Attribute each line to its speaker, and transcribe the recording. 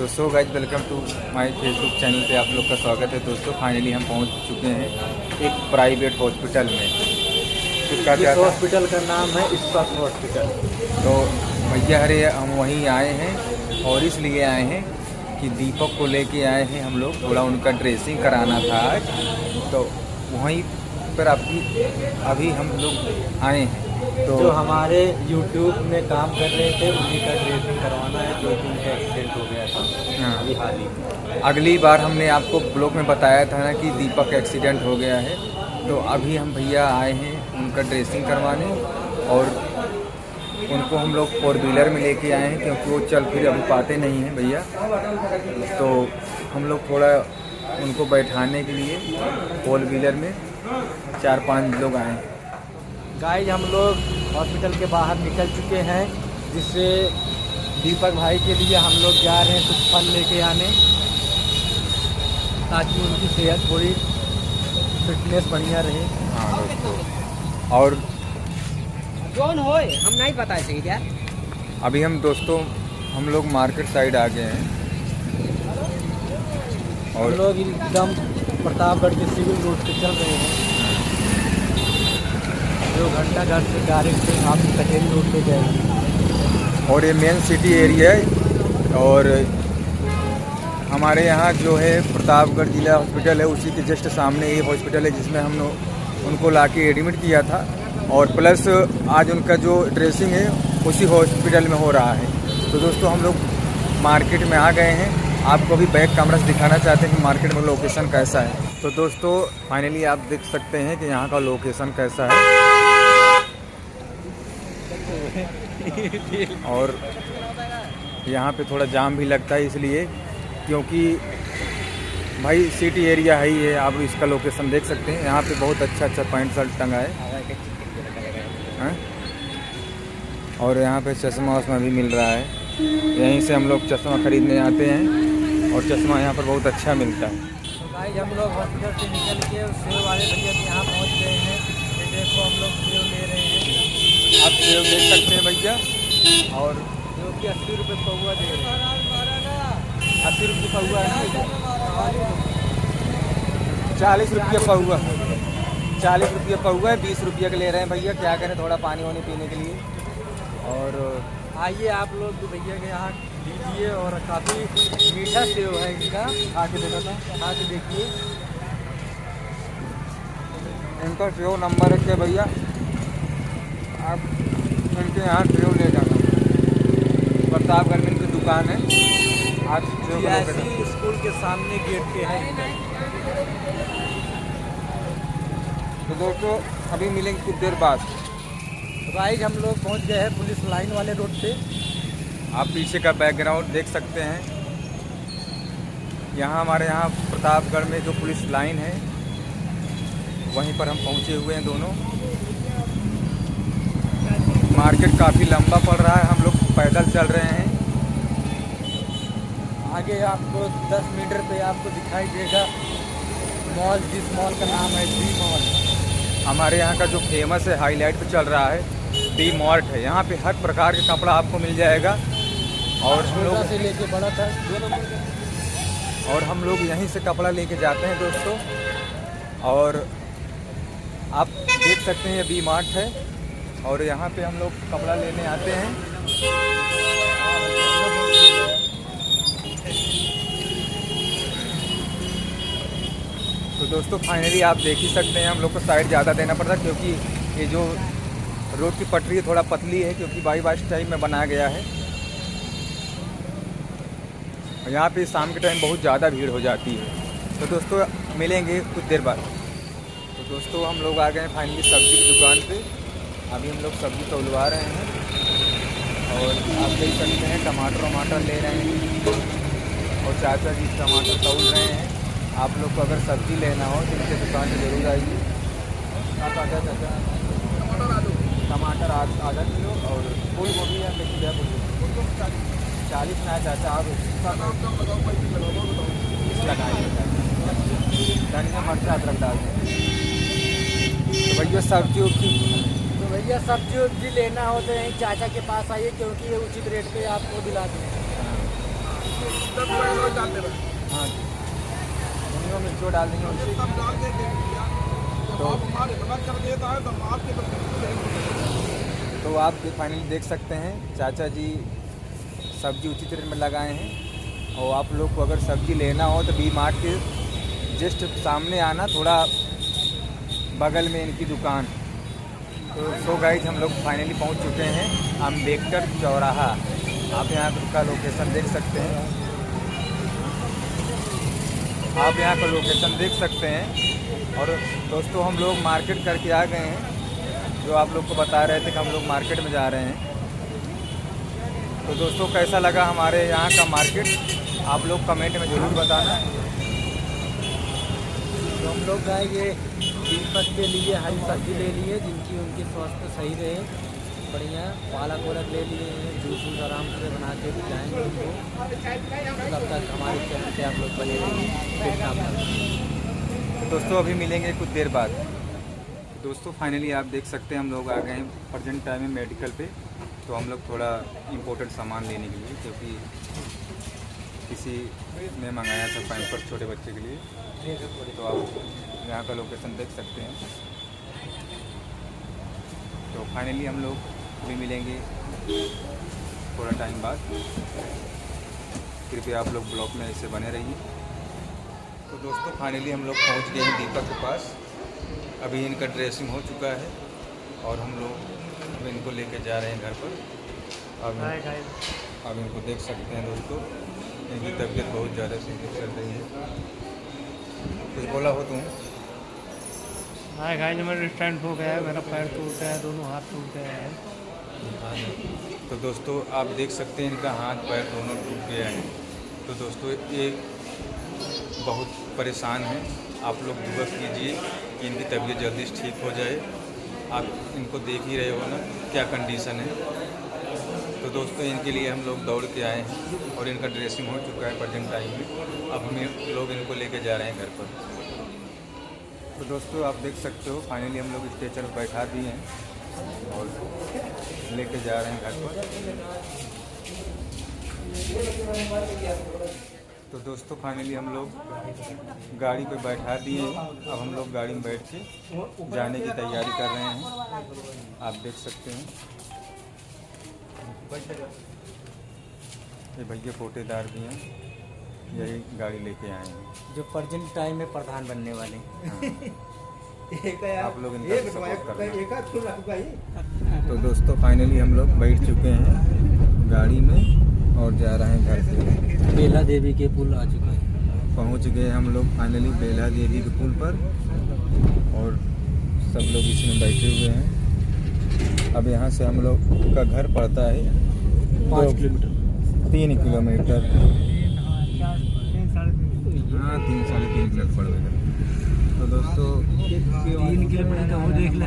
Speaker 1: तो so guys welcome to my Facebook channel पे आप लोग का स्वागत है दोस्तों। फाइनली हम पहुंच चुके हैं एक प्राइवेट हॉस्पिटल में। तो
Speaker 2: इस हॉस्पिटल का नाम है स्पर्श हॉस्पिटल।
Speaker 1: तो भैया हरे हम वहीं आए हैं और इसलिए आए हैं कि दीपक को लेके आए हैं हम लोग, थोड़ा उनका ड्रेसिंग कराना था आज। तो वहीं पर अभी हम लोग आए हैं। तो
Speaker 2: जो हमारे YouTube में काम कर रहे थे उन्हीं का ड्रेसिंग करवाना है, जो कि उनका एक्सीडेंट हो गया था
Speaker 1: हाँ,
Speaker 2: अभी हाल ही में।
Speaker 1: अगली बार हमने आपको ब्लॉग में बताया था ना कि दीपक एक्सीडेंट हो गया है। तो अभी हम भैया आए हैं उनका ड्रेसिंग करवाने और उनको हम लोग 4 व्हीलर में लेके आए हैं क्योंकि वो चल फिर अभी पाते नहीं हैं भैया। तो हम लोग थोड़ा उनको बैठाने के लिए 4 व्हीलर में 4-5 लोग आए हैं।
Speaker 2: गाइस हम लोग हॉस्पिटल के बाहर निकल चुके हैं, जिससे दीपक भाई के लिए हम लोग जा रहे हैं कुछ फल लेके आने, ताकि उनकी सेहत थोड़ी फिटनेस बढ़िया रहे।
Speaker 1: हाँ दोस्तों, और
Speaker 3: कौन होए हम नहीं पता है क्या।
Speaker 1: अभी हम लोग मार्केट साइड आ गए हैं
Speaker 2: हम
Speaker 1: और
Speaker 2: लोग एकदम प्रतापगढ़ के सिविल रोड पे चल रहे हैं। 2 घंटा घर से डायरेक्ट आप कचहरी रोड पे जाएंगे।
Speaker 1: और ये मेन सिटी एरिया है और हमारे यहाँ जो है प्रतापगढ़ जिला हॉस्पिटल है, उसी के जस्ट सामने ये हॉस्पिटल है जिसमें हम उनको लाके एडमिट किया था। और प्लस आज उनका जो ड्रेसिंग है उसी हॉस्पिटल में हो रहा है। तो दोस्तों हम लोग मार्केट में आ गए हैं, आपको भी बैक कैमरा से दिखाना चाहते हैं कि मार्केट में लोकेशन कैसा है। तो दोस्तों फाइनली आप देख सकते हैं कि यहाँ का लोकेशन कैसा है। और यहाँ पे थोड़ा जाम भी लगता है इसलिए क्योंकि भाई सिटी एरिया है ही है। आप इसका लोकेशन देख सकते हैं, यहाँ पे बहुत अच्छा पैंट शर्ट टंगा है। और यहाँ पे चश्मा वश्मा भी मिल रहा है, यहीं से हम लोग चश्मा खरीदने आते हैं और चश्मा यहाँ पर बहुत अच्छा मिलता है।
Speaker 2: तो भाई हम लोग हॉस्पिटल से निकल के सेव वाले भैया के यहाँ पहुँच गए हैं। ये देखो हम लोग सेव ले रहे हैं।
Speaker 1: आप सेव देख सकते हैं भैया, और
Speaker 2: जो कि 80 रुपये पौवा दे रहे हैं।
Speaker 1: 80 रुपये पौवा है ना, 40 रुपये पौवा, 40 रुपये पौवा है, 20 रुपये के ले रहे हैं भैया। क्या करें, थोड़ा पानी वानी पीने के लिए। और
Speaker 2: आइए आप लोग भी भैया के यहाँ लीजिए, और काफ़ी मीठा सेव है इनका। आके देखा था, खा के देखिए।
Speaker 1: इनका सेव नंबर है क्या भैया, आप इनके यहाँ सेव ले जाना। प्रतापगढ़ में इनकी दुकान है। आज सेव
Speaker 2: स्कूल के सामने गेट पे है इनका।
Speaker 1: तो दोस्तों अभी मिलेंगे कुछ देर बाद।
Speaker 2: गाइस हम लोग पहुंच गए हैं पुलिस लाइन वाले रोड पे।
Speaker 1: आप पीछे का बैकग्राउंड देख सकते हैं। यहाँ हमारे यहाँ प्रतापगढ़ में जो पुलिस लाइन है वहीं पर हम पहुँचे हुए हैं दोनों। मार्केट काफ़ी लंबा पड़ रहा है, हम लोग पैदल चल रहे हैं।
Speaker 2: आगे आपको 10 मीटर पे आपको दिखाई देगा मॉल, जिस मॉल का नाम है डी मॉल।
Speaker 1: हमारे यहाँ का जो फेमस है, हाईलाइट पे चल रहा है, डी मार्ट है। यहाँ पे हर प्रकार के कपड़ा आपको मिल जाएगा। और हम लोग
Speaker 2: से लेके बड़ा तक
Speaker 1: यहीं से कपड़ा लेके जाते हैं दोस्तों। और आप देख सकते हैं ये डी मार्ट है और यहाँ पे हम लोग कपड़ा लेने आते हैं। तो दोस्तों फाइनली आप देख ही सकते हैं, हम लोग को साइड ज़्यादा देना पड़ता है क्योंकि ये जो रोड की पटरी है थोड़ा पतली है, क्योंकि बाईपास टाइप में बनाया गया है। यहाँ पे शाम के टाइम बहुत ज़्यादा भीड़ हो जाती है। तो दोस्तों मिलेंगे कुछ देर बाद। तो दोस्तों हम लोग आ गए हैं फाइनली सब्ज़ी की दुकान पे। अभी हम लोग सब्ज़ी तौलवा रहे हैं और आप देख सकते हैं टमाटर ले रहे हैं और चाचा जी टमाटर तौल रहे हैं। आप लोग को अगर सब्ज़ी लेना हो तो इनके दुकान में ज़रूर आइए। आप चाचा टमाटर आधा किलो और फूल गोभी या किलो 40 ना चाचा, आप लगाइए। धनिया मिर्चा अदरक डाल दें। तो भैया सब्जी उब्जी,
Speaker 2: तो भैया सब्जी उब्जी लेना हो तो यहीं चाचा के पास आइए, क्योंकि ये उचित रेट पे आपको दिला देंगे।
Speaker 1: हाँ जी, धनिया मिर्चो डाल देंगे उनसे। तो आप फाइनली देख सकते हैं चाचा जी सब्जी उचित रेट में लगाए हैं। और आप लोग को अगर सब्जी लेना हो तो वी मार्ट के जस्ट सामने आना, थोड़ा बगल में इनकी दुकान। तो सो गाइस हम लोग फाइनली पहुंच चुके हैं अम्बेडकर चौराहा। आप यहाँ का लोकेशन देख सकते हैं, आप यहाँ का लोकेशन देख सकते हैं। और दोस्तों हम लोग मार्केट करके आ गए हैं, जो आप लोग को बता रहे थे कि हम लोग मार्केट में जा रहे हैं। तो दोस्तों कैसा लगा हमारे यहाँ का मार्केट, आप लोग कमेंट में ज़रूर बताना।
Speaker 2: तो हम लोग गए ये दीपक के लिए हरी सब्जी ले लिए, जिनकी उनकी स्वास्थ्य सही रहे, बढ़िया पालक वालक ले लिए हैं। जूस वूस आराम से बना के भी जाएंगे उनको। तब तक हमारे चैनल पे आप लोग बने रहिए। फिर शाम तक
Speaker 1: दोस्तों अभी मिलेंगे कुछ देर बाद। दोस्तों फाइनली आप देख सकते हैं हम लोग आ गए हैं प्रेजेंट टाइम में मेडिकल पे। तो हम लोग थोड़ा इम्पोर्टेंट सामान लेने के लिए, क्योंकि किसी ने मंगाया था पैम्पर्स छोटे बच्चे के लिए। तो आप यहाँ का लोकेशन देख सकते हैं। तो फाइनली हम लोग भी मिलेंगे थोड़ा टाइम बाद। कृपया आप लोग ब्लॉग में ऐसे बने रहिए। तो दोस्तों फाइनली हम लोग पहुँच गए हैं दीपक के पास। अभी इनका ड्रेसिंग हो चुका है और हम लोग अब इनको लेके जा रहे हैं घर पर। अब इनको देख सकते हैं दोस्तों, इनकी तबीयत बहुत ज़्यादा सीरियस चल रही है। कुछ बोला हो तुम?
Speaker 2: हाँ गाइस, मेरा स्टैंड हो गया है, मेरा पैर टूट गया है, दोनों हाथ टूट गए हैं।
Speaker 1: तो दोस्तों आप देख सकते हैं इनका हाथ पैर दोनों टूट गया है। तो दोस्तों ये बहुत परेशान हैं। आप लोग दुआ कीजिए कि इनकी तबीयत जल्दी से ठीक हो जाए। आप इनको देख ही रहे हो ना क्या कंडीशन है। तो दोस्तों इनके लिए हम लोग दौड़ के आए हैं और इनका ड्रेसिंग हो चुका है प्रेजेंट टाइम में। अब हम लोग इनको लेके जा रहे हैं घर पर। तो दोस्तों आप देख सकते हो फाइनली हम लोग स्ट्रेचर पर बैठा दिए हैं और लेके जा रहे हैं घर पर। तो दोस्तों फाइनली हम लोग गाड़ी पे बैठा दिए हैं। अब हम लोग गाड़ी में बैठ के जाने की तैयारी कर रहे हैं। आप देख सकते हैं ये भैया पोटेदार भी हैं, यही गाड़ी लेके आए हैं,
Speaker 2: जो प्रेजेंट टाइम में प्रधान बनने वाले।
Speaker 1: हाँ। आप लोग इनका सपोर्ट करना। तो दोस्तों फाइनली हम लोग बैठ चुके हैं गाड़ी में और जा रहे हैं घर पे।
Speaker 2: बेला देवी के पुल आ चुका है।
Speaker 1: पहुंच गए हम लोग फाइनली बेला देवी के पुल पर और सब लोग इसमें बैठे हुए हैं। अब यहाँ से हम लोग का घर पड़ता है
Speaker 2: 5 किलोमीटर,
Speaker 1: 3 किलोमीटर। हाँ 3 साढ़े 3 किलोमीटर पड़ेगा। तो दोस्तों
Speaker 2: 3 किलोमीटर का वो देख ले।